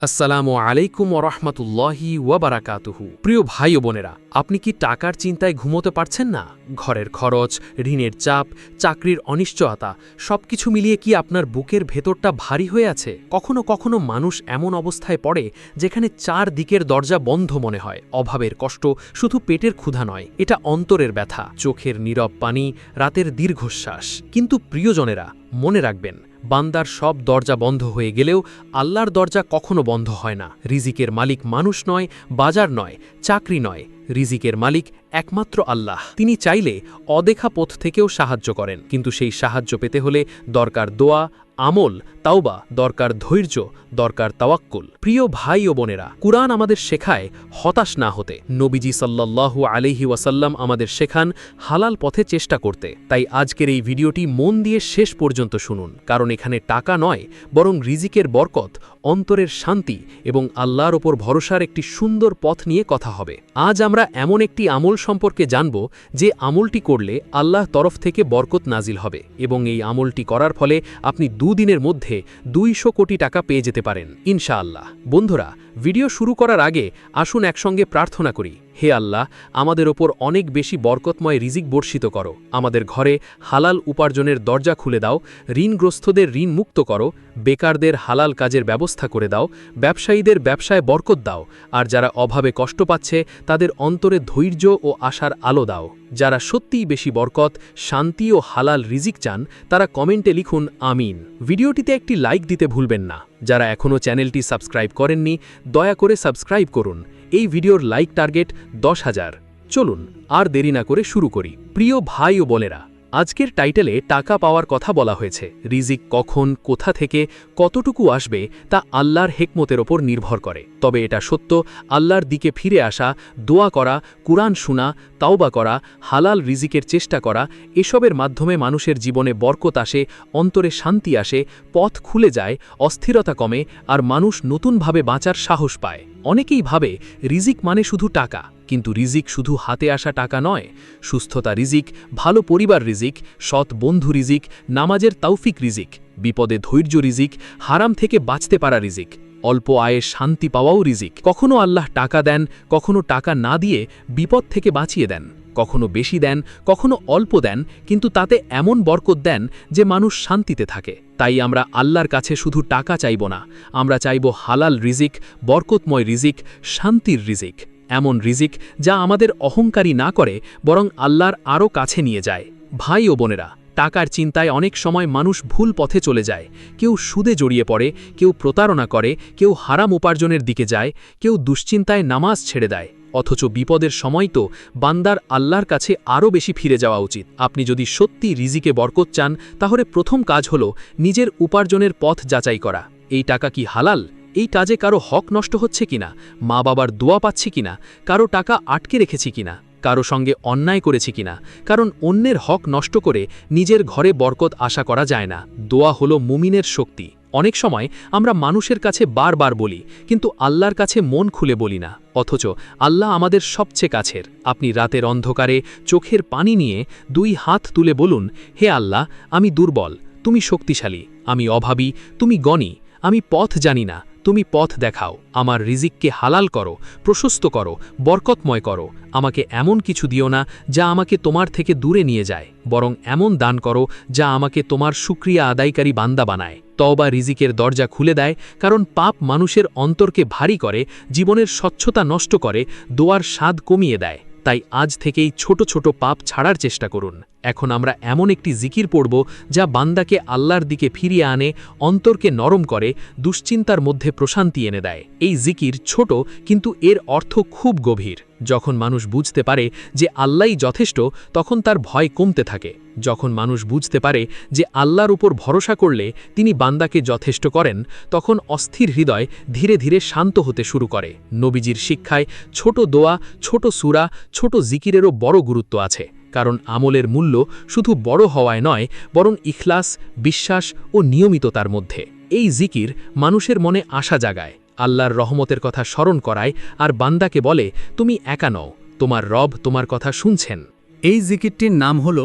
আসসালামু আলাইকুম ওরহমতুল্লাহি ওয়াবারাকাতুহু। প্রিয় ভাই ও বোনেরা, আপনি কি টাকার চিন্তায় ঘুমোতে পারছেন না? ঘরের খরচ, ঋণের চাপ, চাকরির অনিশ্চয়তা সবকিছু মিলিয়ে কি আপনার বুকের ভেতরটা ভারী হয়ে আছে? কখনো কখনো মানুষ এমন অবস্থায় পড়ে যেখানে চার দিকের দরজা বন্ধ মনে হয়। অভাবের কষ্ট শুধু পেটের ক্ষুধা নয়, এটা অন্তরের ব্যথা, চোখের নীরব পানি, রাতের দীর্ঘশ্বাস। কিন্তু প্রিয়জনেরা, মনে রাখবেন, বান্দার সব দরজা বন্ধ হয়ে গেলেও আল্লাহর দরজা কখনো বন্ধ হয় না। রিজিকের মালিক মানুষ নয়, বাজার নয়, চাকরি নয়। রিজিকের মালিক একমাত্র আল্লাহ। তিনি চাইলে অদেখা পথ থেকেও সাহায্য করেন, কিন্তু সেই সাহায্য পেতে হলে দরকার দোয়া, আমল, তাওবা, দরকার ধৈর্য, দরকার তাওয়াক্কুল। প্রিয় ভাই ও বোনেরা, কুরআন আমাদের শেখায় হতাশ না হতে। নবীজি সাল্লাল্লাহু আলাইহি ওয়াসাল্লাম আমাদের শেখান হালাল পথে চেষ্টা করতে। তাই আজকের এই ভিডিওটি মন দিয়ে শেষ পর্যন্ত শুনুন, কারণ এখানে টাকা নয়, বরং রিজিকের বরকত, অন্তরের শান্তি এবং আল্লাহর ওপর ভরসার একটি সুন্দর পথ নিয়ে কথা হবে। আজ আমরা এমন একটি আমল সম্পর্কে জানব যে আমলটি করলে আল্লাহ তরফ থেকে বরকত নাজিল হবে, এবং এই আমলটি করার ফলে আপনি দুদিনের মধ্যে 200 কোটি টাকা পেয়ে যেতে পারেন ইনশাআল্লাহ। বন্ধুরা, ভিডিও শুরু করার আগে আসুন একসঙ্গে প্রার্থনা করি। হে আল্লাহ, আমাদের ওপর অনেক বেশি বরকতময় রিজিক বর্ষিত করো। আমাদের ঘরে হালাল উপার্জনের দরজা খুলে দাও, ঋণগ্রস্তদের ঋণ মুক্ত করো, বেকারদের হালাল কাজের ব্যবস্থা করে দাও, ব্যবসায়ীদের ব্যবসায় বরকত দাও, আর যারা অভাবে কষ্ট পাচ্ছে তাদের অন্তরে ধৈর্য ও আশার আলো দাও। যারা সত্যিই বেশি বরকত, শান্তি ও হালাল রিজিক চান তারা কমেন্টে লিখুন আমিন। ভিডিওটিতে একটি লাইক দিতে ভুলবেন না। যারা এখনও চ্যানেলটি সাবস্ক্রাইব করেননি, দয়া করে সাবস্ক্রাইব করুন। এই ভিডিওর লাইক টার্গেট 10,000। চলুন আর দেরি না করে শুরু করি। প্রিয় ভাই ও বোনেরা, আজকের টাইটেলে টাকা পাওয়ার কথা বলা হয়েছে। রিজিক কখন, কোথা থেকে, কতটুকু আসবে তা আল্লাহর হেকমতের ওপর নির্ভর করে। তবে এটা সত্য, আল্লাহর দিকে ফিরে আসা, দোয়া করা, কুরআন শোনা, তাওবা করা, হালাল রিজিকের চেষ্টা করা, এসবের মাধ্যমে মানুষের জীবনে বরকত আসে, অন্তরে শান্তি আসে, পথ খুলে যায়, অস্থিরতা কমে, আর মানুষ নতুনভাবে বাঁচার সাহস পায়। অনেকেই ভাবে রিজিক মানে শুধু টাকা, কিন্তু রিজিক শুধু হাতে আসা টাকা নয়। সুস্থতা রিজিক, ভালো পরিবার রিজিক, সৎ বন্ধু রিজিক, নামাজের তৌফিক রিজিক, বিপদে ধৈর্য রিজিক, হারাম থেকে বাঁচতে পারা রিজিক, অল্প আয়ে শান্তি পাওয়াও রিজিক। কখনো আল্লাহ টাকা দেন, কখনো টাকা না দিয়ে বিপদ থেকে বাঁচিয়ে দেন, কখনো বেশি দেন, কখনো অল্প দেন, কিন্তু তাতে এমন বরকত দেন যে মানুষ শান্তিতে থাকে। তাই আমরা আল্লাহর কাছে শুধু টাকা চাইব না, আমরা চাইব হালাল রিজিক, বরকতময় রিজিক, শান্তির রিজিক, এমন রিজিক যা আমাদের অহংকারী না করে বরং আল্লাহর আরও কাছে নিয়ে যায়। ভাই ও বোনেরা, টাকার চিন্তায় অনেক সময় মানুষ ভুল পথে চলে যায়। কেউ সুদে জড়িয়ে পড়ে, কেউ প্রতারণা করে, কেউ হারাম উপার্জনের দিকে যায়, কেউ দুশ্চিন্তায় নামাজ ছেড়ে দেয়। অথচ বিপদের সময় তো বান্দার আল্লাহর কাছে আরও বেশি ফিরে যাওয়া উচিত। আপনি যদি সত্যি রিজিকে বরকত চান, তাহলে প্রথম কাজ হল নিজের উপার্জনের পথ যাচাই করা। এই টাকা কি হালাল? এই কাজে কারো হক নষ্ট হচ্ছে কিনা, মা বাবার দোয়া পাচ্ছি কিনা, কারো টাকা আটকে রেখেছি কিনা, কারো সঙ্গে অন্যায় করেছি কিনা। কারণ অন্যের হক নষ্ট করে নিজের ঘরে বরকত আশা করা যায় না। দোয়া হলো মুমিনের শক্তি। অনেক সময় আমরা মানুষের কাছে বারবার বলি, কিন্তু আল্লাহর কাছে মন খুলে বলি না। অথচ আল্লাহ আমাদের সবচেয়ে কাছের। আপনি রাতের অন্ধকারে চোখের পানি নিয়ে 2 হাত তুলে বলুন, হে আল্লাহ, আমি দুর্বল, তুমি শক্তিশালী, আমি অভাবী, তুমি জ্ঞানী, আমি পথ জানি না, তুমি পথ দেখাও। আমার রিজিককে হালাল করো, প্রশস্ত করো, বরকতময় করো। আমাকে এমন কিছু দিও না যা আমাকে তোমার থেকে দূরে নিয়ে যায়, বরং এমন দান করো যা আমাকে তোমার শুকরিয়া আদায়কারী বান্দা বানায়। তওবা রিজিকের দরজা খুলে দেয়, কারণ পাপ মানুষের অন্তরকে ভারী করে, জীবনের স্বচ্ছতা নষ্ট করে, দোয়ার স্বাদ কমিয়ে দেয়। তাই আজ থেকেই ছোট ছোট পাপ ছাড়ার চেষ্টা করুন। এখন আমরা এমন একটি জিকির পড়ব যা বান্দাকে আল্লাহর দিকে ফিরিয়ে আনে, অন্তরকে নরম করে, দুশ্চিন্তার মধ্যে প্রশান্তি এনে দেয়। এই জিকির ছোট, কিন্তু এর অর্থ খুব গভীর। যখন মানুষ বুঝতে পারে যে আল্লাহই যথেষ্ট, তখন তার ভয় কমতে থাকে। যখন মানুষ বুঝতে পারে যে আল্লাহর উপর ভরসা করলে তিনি বান্দাকে যথেষ্ট করেন, তখন অস্থির হৃদয় ধীরে ধীরে শান্ত হতে শুরু করে। নবীজির শিক্ষায় ছোট দোয়া, ছোট সূরা, ছোট জিকিরেরও বড় গুরুত্ব আছে। কারণ আমলের মূল্য শুধু বড় হওয়ায় নয়, বরং ইখলাস, বিশ্বাস ও নিয়মিততার মধ্যে। এই জিকির মানুষের মনে আশা জাগায়, আল্লাহর রহমতের কথা স্মরণ করায়, আর বান্দাকে বলে তুমি একা নও, তোমার রব তোমার কথা শুনছেন। এই জিকিরটির নাম হল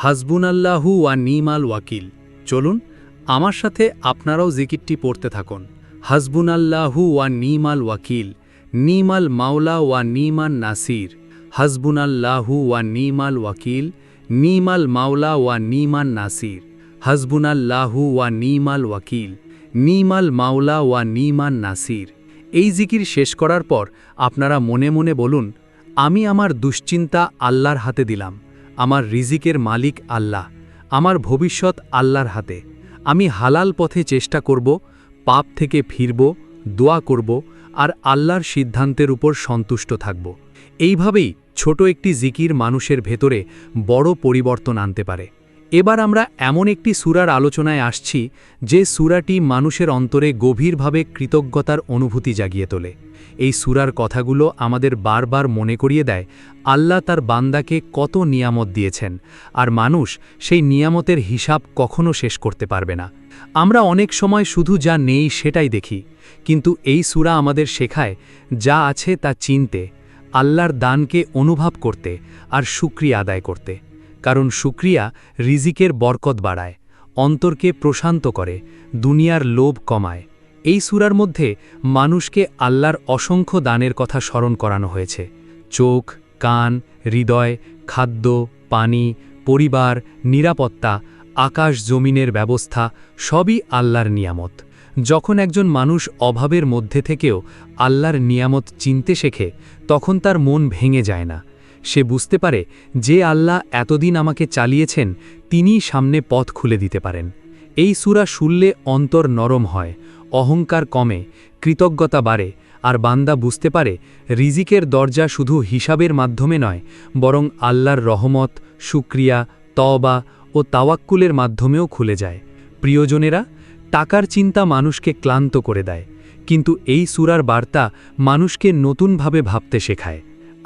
হাসবুনাল্লাহু ওয়া নিমাল ওয়াকিল। চলুন আমার সাথে আপনারাও জিকিরটি পড়তে থাকুন। হাসবুনাল্লাহু ওয়া নিমাল ওয়াকিল, নিমাল মাওলা ওয়া নিমান নাসির। হাসবুনাল্লাহু ওয়া নিমাল ওয়াকিল, নিমাল মাওলা ওয়া নিমান নাসির। হাসবুনাল্লাহু ওয়া নিমাল ওয়াকিল, নিমাল মাওলা ওয়া নিমান নাসির। এই জিকির শেষ করার পর আপনারা মনে মনে বলুন, আমি আমার দুশ্চিন্তা আল্লাহর হাতে দিলাম। আমার রিজিকের মালিক আল্লাহ, আমার ভবিষ্যৎ আল্লাহর হাতে। আমি হালাল পথে চেষ্টা করব, পাপ থেকে ফিরব, দোয়া করব আর আল্লাহর সিদ্ধান্তের উপর সন্তুষ্ট থাকব। এইভাবেই ছোট একটি জিকির মানুষের ভেতরে বড় পরিবর্তন আনতে পারে। এবার আমরা এমন একটি সূরার আলোচনায় আসছি যে সূরাটি মানুষের অন্তরে গভীরভাবে কৃতজ্ঞতার অনুভূতি জাগিয়ে তোলে। এই সূরার কথাগুলো আমাদের বারবার মনে করিয়ে দেয় আল্লাহ তার বান্দাকে কত নিয়ামত দিয়েছেন, আর মানুষ সেই নিয়ামতের হিসাব কখনো শেষ করতে পারবে না। আমরা অনেক সময় শুধু যা নেই সেটাই দেখি, কিন্তু এই সূরা আমাদের শেখায় যা আছে তা চিনতে, আল্লাহর দানকে অনুভব করতে আর শুকরিয়া আদায় করতে। কারণ শুকরিয়া রিজিকের বরকত বাড়ায়, অন্তরকে প্রশান্ত করে, দুনিয়ার লোভ কমায়। এই সূরার মধ্যে মানুষকে আল্লাহর অসংখ্য দানের কথা স্মরণ করানো হয়েছে। চোখ, কান, হৃদয়, খাদ্য, পানি, পরিবার, নিরাপত্তা, আকাশ জমিনের ব্যবস্থা সবই আল্লাহর নিয়ামত। যখন একজন মানুষ অভাবের মধ্যে থেকেও আল্লাহর নিয়ামত চিনতে শেখে, তখন তার মন ভেঙে যায় না। সে বুঝতে পারে যে আল্লাহ এতদিন আমাকে চালিয়েছেন, তিনিই সামনে পথ খুলে দিতে পারেন। এই সূরা শুনলে অন্তর নরম হয়, অহংকার কমে, কৃতজ্ঞতা বাড়ে, আর বান্দা বুঝতে পারে রিজিকের দরজা শুধু হিসাবের মাধ্যমে নয়, বরং আল্লাহর রহমত, শুকরিয়া, তওবা ও তাওয়াক্কুলের মাধ্যমেও খুলে যায়। প্রিয়জনেরা, টাকার চিন্তা মানুষকে ক্লান্ত করে দেয়, কিন্তু এই সূরার বার্তা মানুষকে নতুনভাবে ভাবতে শেখায়।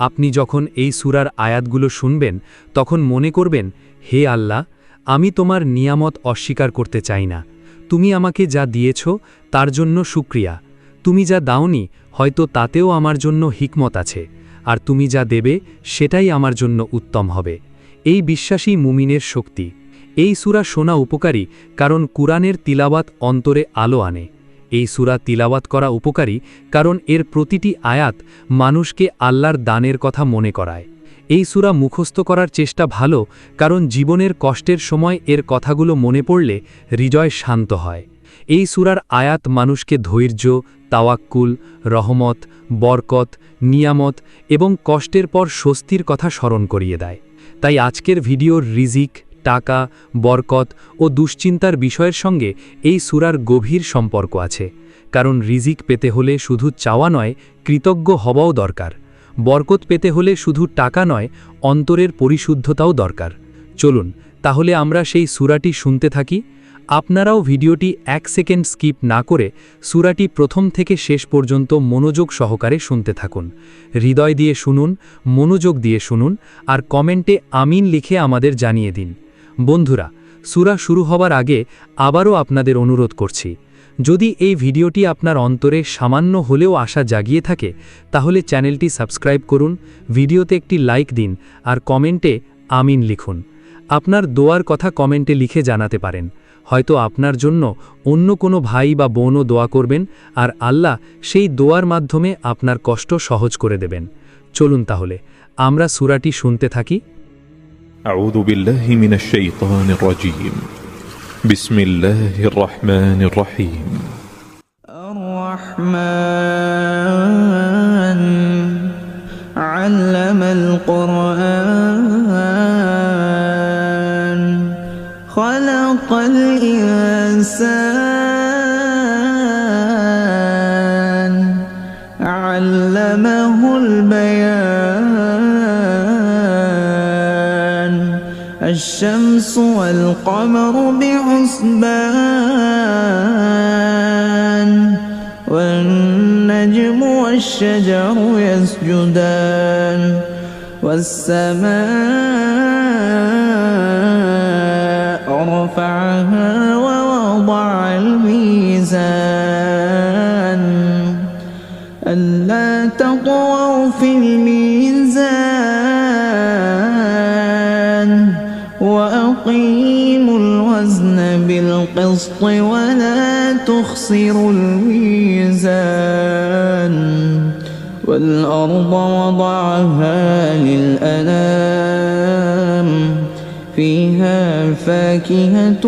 আপনি যখন এই সূরার আয়াতগুলো শুনবেন, তখন মনে করবেন, হে আল্লাহ, আমি তোমার নিয়ামত অস্বীকার করতে চাই না। তুমি আমাকে যা দিয়েছ তার জন্য শুকরিয়া। তুমি যা দাওনি হয়তো তাতেও আমার জন্য হিকমত আছে, আর তুমি যা দেবে সেটাই আমার জন্য উত্তম হবে। এই বিশ্বাসই মুমিনের শক্তি। এই সূরা শোনা উপকারী, কারণ কুরআনের তিলাওয়াত অন্তরে আলো আনে। এই সূরা তিলাওয়াত করা উপকারী, কারণ এর প্রতিটি আয়াত মানুষকে আল্লাহর দানের কথা মনে করায়। এই সূরা মুখস্থ করার চেষ্টা ভালো, কারণ জীবনের কষ্টের সময় এর কথাগুলো মনে পড়লে হৃদয় শান্ত হয়। এই সূরার আয়াত মানুষকে ধৈর্য, তাওয়াক্কুল, রহমত, বরকত, নিয়ামত এবং কষ্টের পর স্বস্তির কথা স্মরণ করিয়ে দেয়। তাই আজকের ভিডিওর রিজিক, টাকা, বরকত ও দুশ্চিন্তার বিষয়ের সঙ্গে এই সূরার গভীর সম্পর্ক আছে। কারণ রিজিক পেতে হলে শুধু চাওয়া নয়, কৃতজ্ঞ হওয়াও দরকার। বরকত পেতে হলে শুধু টাকা নয়, অন্তরের পরিশুদ্ধতাও দরকার। চলুন তাহলে আমরা সেই সূরাটি শুনতে থাকি। আপনারাও ভিডিওটি 1 সেকেন্ড স্কিপ না করে সূরাটি প্রথম থেকে শেষ পর্যন্ত মনোযোগ সহকারে শুনতে থাকুন। হৃদয় দিয়ে শুনুন, মনোযোগ দিয়ে শুনুন, আর কমেন্টে আমিন লিখে আমাদের জানিয়ে দিন। বন্ধুরা, সূরা শুরু হবার আগে আবারও আপনাদের অনুরোধ করছি, যদি এই ভিডিওটি আপনার অন্তরে সামান্য হলেও আশা জাগিয়ে থাকে, তাহলে চ্যানেলটি সাবস্ক্রাইব করুন, ভিডিওতে একটি লাইক দিন আর কমেন্টে আমিন লিখুন। আপনার দোয়ার কথা কমেন্টে লিখে জানাতে পারেন। হয়তো আপনার জন্য অন্য কোনো ভাই বা বোনও দোয়া করবেন, আর আল্লাহ সেই দোয়ার মাধ্যমে আপনার কষ্ট সহজ করে দেবেন। চলুন তাহলে আমরা সূরাটি শুনতে থাকি। أعوذ بالله من الشيطان الرجيم بسم الله الرحمن الرحيم الرحمن علم القرآن خلق الإنسان علمه البيان الشمس والقمر بحسبان والنجم والشجر يسجدان والسماء رفعها ووضع الميزان ألا تطغوا في الميزان وأقيموا الوزن بالقسط ولا تخسر الميزان والأرض وضعها للأنام فيها فاكهة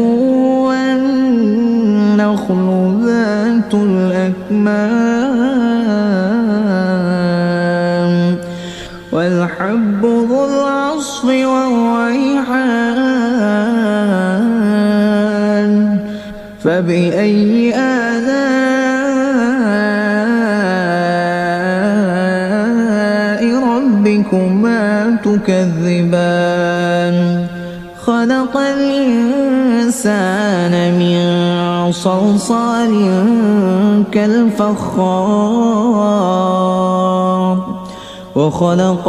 والنخل ذات الأكمام والحب ذو العصف والريحان فبأي آلاء ربكما تكذبان خلق الإنسان من صلصال كالفخار وخلق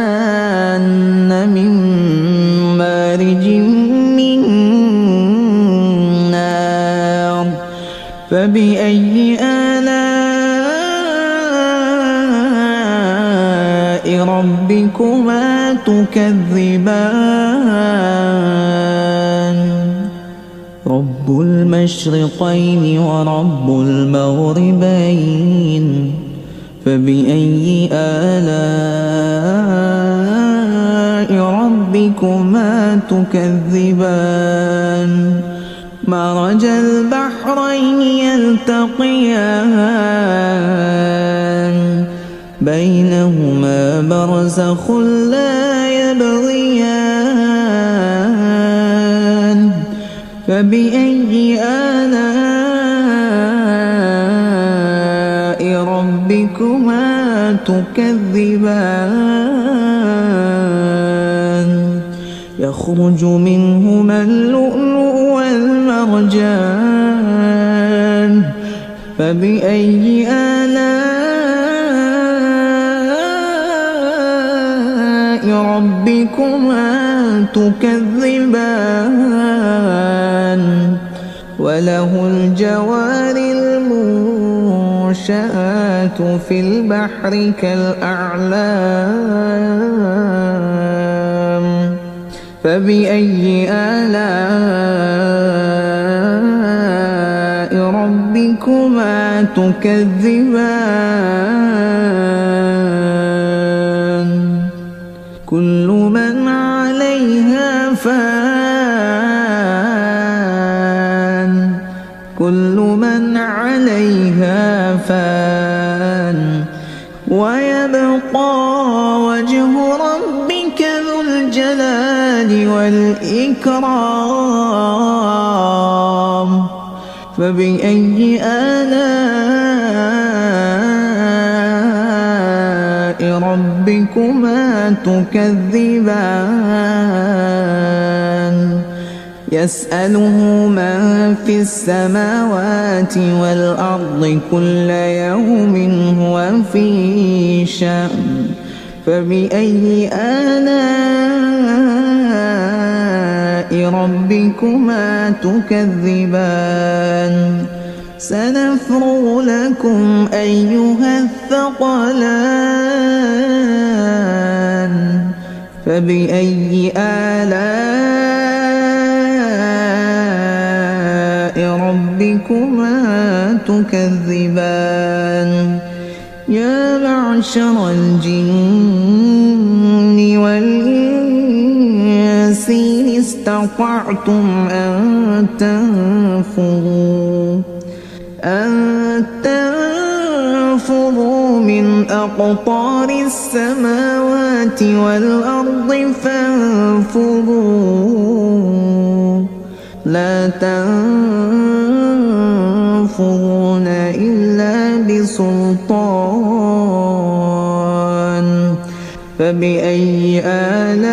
الجان من مارج من نار فبأي آلاء ربكما تكذبان رب المشرقين ورب المغربين فبأي آلاء ربكما تكذبان مرج البحرين يلتقيان بينهما برزخ لا يبغيان فبأي آلاء ربكما تكذبان يخرج منهما اللؤلؤ والمرجان فبأي آلاء ربكما تكذبان وله الجوار المنشآت في البحر كالأعلام فبأي آلاء ربكما تكذبان كل من عليها فان كل من عليها فان ويبقى وجه ربك ذو الجلال والإكرام فبأي آلاء ربكما تكذبان يسأله من في السماوات والأرض كل يوم هو في شأن فبأي آلاء ربكما تكذبان سنفرغ لكم أيها الثقلان فبأي آلاء ربكما تكذبان يا معشر الجن والإنس إن استطعتم أن تنفذوا من أقطار السماوات والأرض فانفذوا لا تنفذون إلا بسلطان فبأي آلاء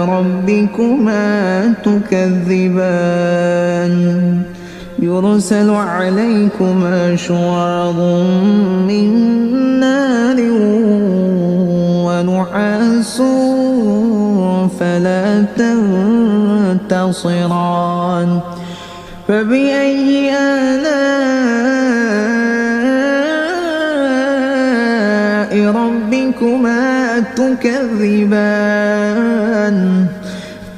ربكما تكذبان يرسل عليكما شواظ من نار ونحاس فلا تنتصران فبأي آلاء ربكما تكذبان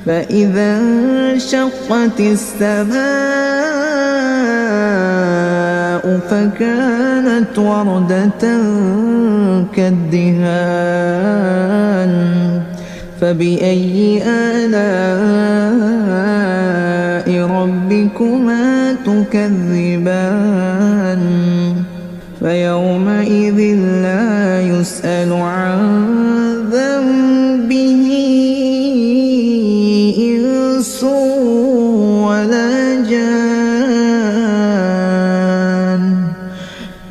فإذا انشقت السماء فكانت وردة كالدهان فبأي آلاء ربكما تكذبان فيومئذ لا يسأل عن ذنبه إنس ولا جان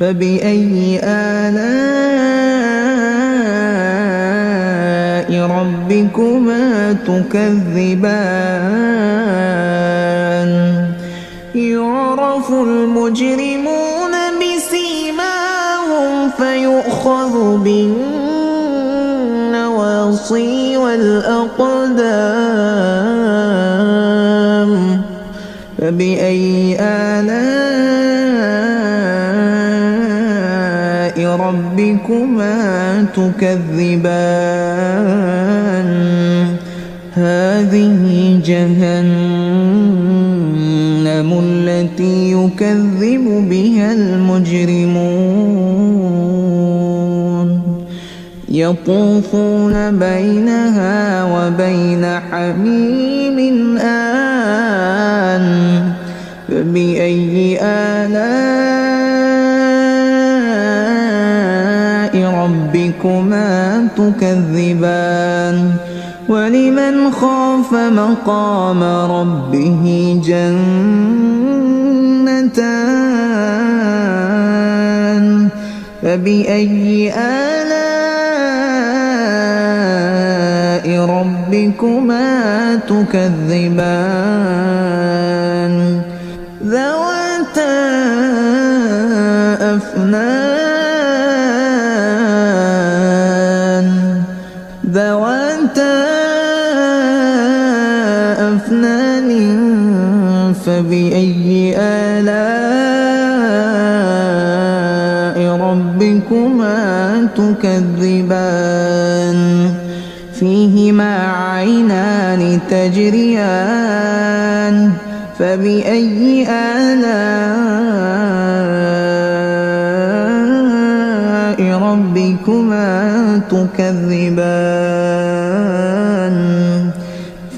فبأي آلاء ربكما تكذبان يعرف المجرمون بسيماهم فيؤخذ بالنواصي والأقدام فبأي آلاء ربكما تكذبان هذه جهنم التي يكذب بها المجرمون يطوفون بينها وبين حميم آن فبأي آلاء ربكما تكذبان ولمن خاف مقام ربه جنتان فبأي آلاء ربكما تكذبان ذواتا أفنان فبأي آلاء ربكما تكذبان فيهما عينان تجريان فبأي آلاء ربكما تكذبان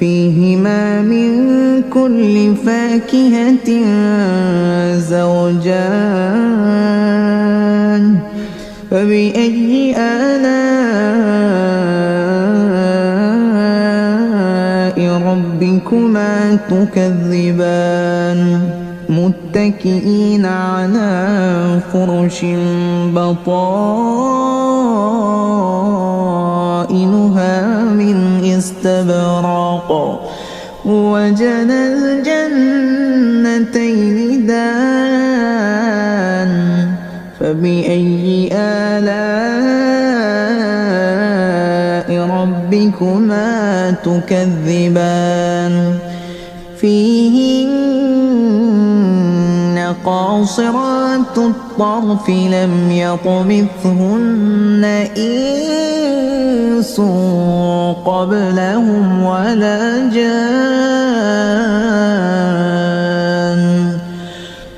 فيهما من كل فاكهة زوجان فبأي آلاء ربكما تكذبان متكئين على فرش بطائنها من استبرق وجنى الجنتين دان فبأي آلاء ربكما تكذبان فيهن قاصرات الطرف لم يطمثهن إنس قبلهم ولا جان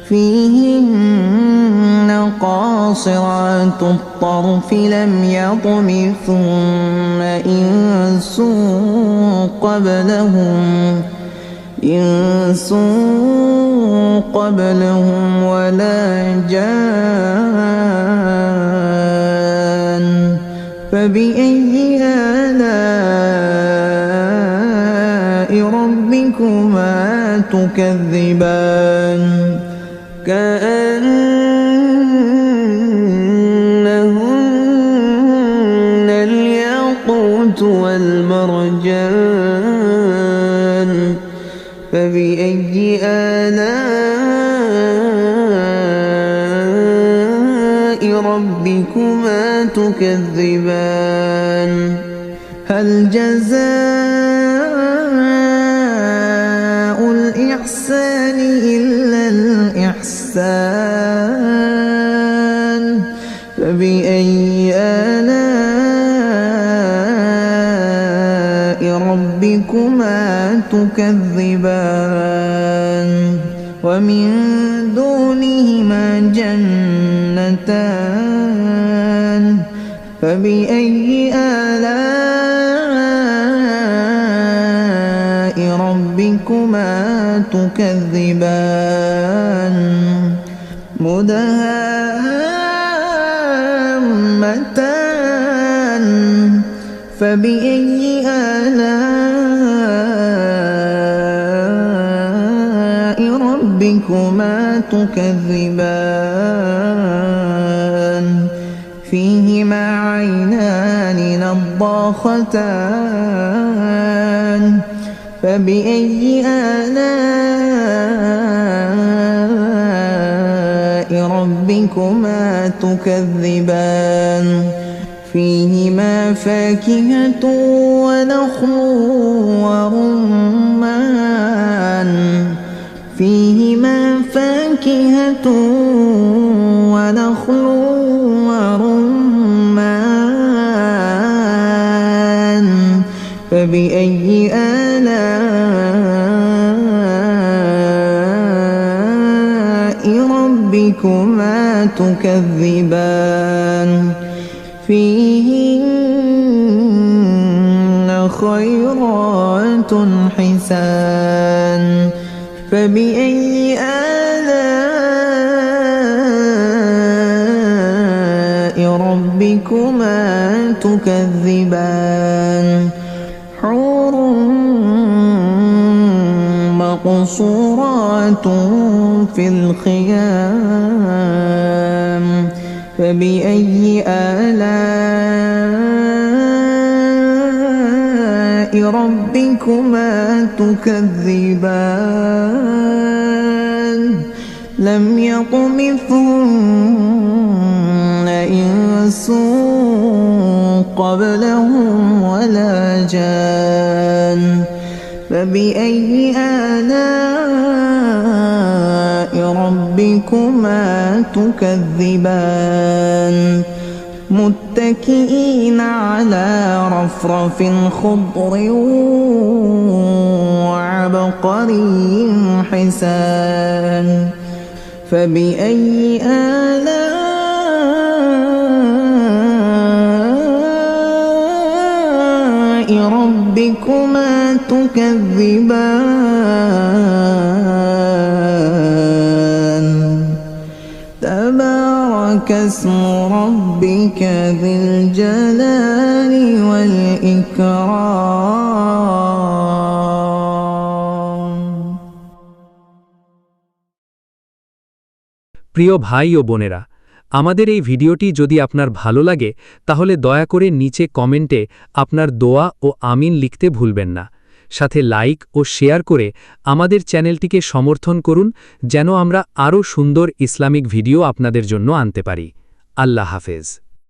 فيهن قاصرات الطرف لم يطمثهن إنس قبلهم ولا جان فبأي آلاء ربكما تكذبان كأنهن الياقوت والمرجان فبأي آلاء ربكما تكذبان هل جزاء الإحسان إلا الإحسان فبأي آلاء تكذبان ومن دونهما جنتان فبأي آلاء ربكما تكذبان مدهامتان فبأي آلاء ربكما تكذبان فيهما عينان نضاختان فبأي آلاء ربكما تكذبان فيهما فاكهة ونخل ورمان فيهما فاكهة ونخل ورمان فبأي آلاء ربكما تكذبان فيهن خيرات حسان فبأي آلاء ربكما تكذبان حور مقصورات في الخيام فبأي آلاء ربكما تكذبان لم يطمثهن إنس قبلهم ولا جان فبأي آلاء ربكما تكذبان متكئين على رفرف خضر وعبقري حسان فبأي آلاء ربكما تكذبان تبارك اسم ربك ذي الجلال والإكرام প্রিয় ভাই ও বোনেরা, আমাদের এই ভিডিওটি যদি আপনার ভালো লাগে তাহলে দয়া করে নিচে কমেন্টে আপনার দোয়া ও আমিন লিখতে ভুলবেন না। সাথে লাইক ও শেয়ার করে আমাদের চ্যানেলটিকে সমর্থন করুন যেন আমরা আরও সুন্দর ইসলামিক ভিডিও আপনাদের জন্য আনতে পারি। আল্লাহ হাফেজ।